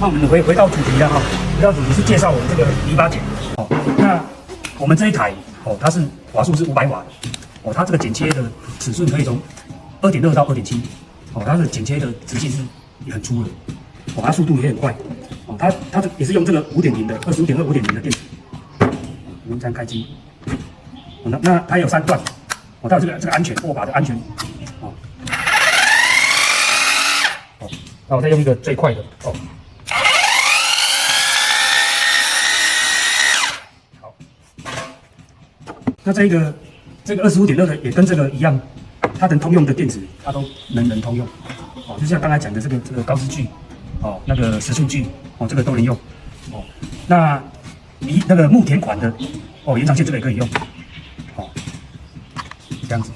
那我们回到主题了哈，回到主题是介绍我们这个篱笆剪。哦，那我们这一台哦，它是瓦数是500瓦的。哦，它这个剪切的尺寸可以从2.2到2.7。哦，它的剪切的直径是也很粗的。哦，它速度也很快。哦，它也是用这个5.0的25.2 5.0的电池。我们这样开机。哦，那它有3段。哦，它有这个安全握把的安全。哦。哦，那我再用一个最快的。哦。好。那这个25.2的也跟这个一样，它能通用的电池，它都能通用。哦，就像刚才讲的这个高斯锯，哦，那个时速锯，哦，这个都能用。哦，那那个木田款的，哦，延长线这个也可以用。哦，这样子。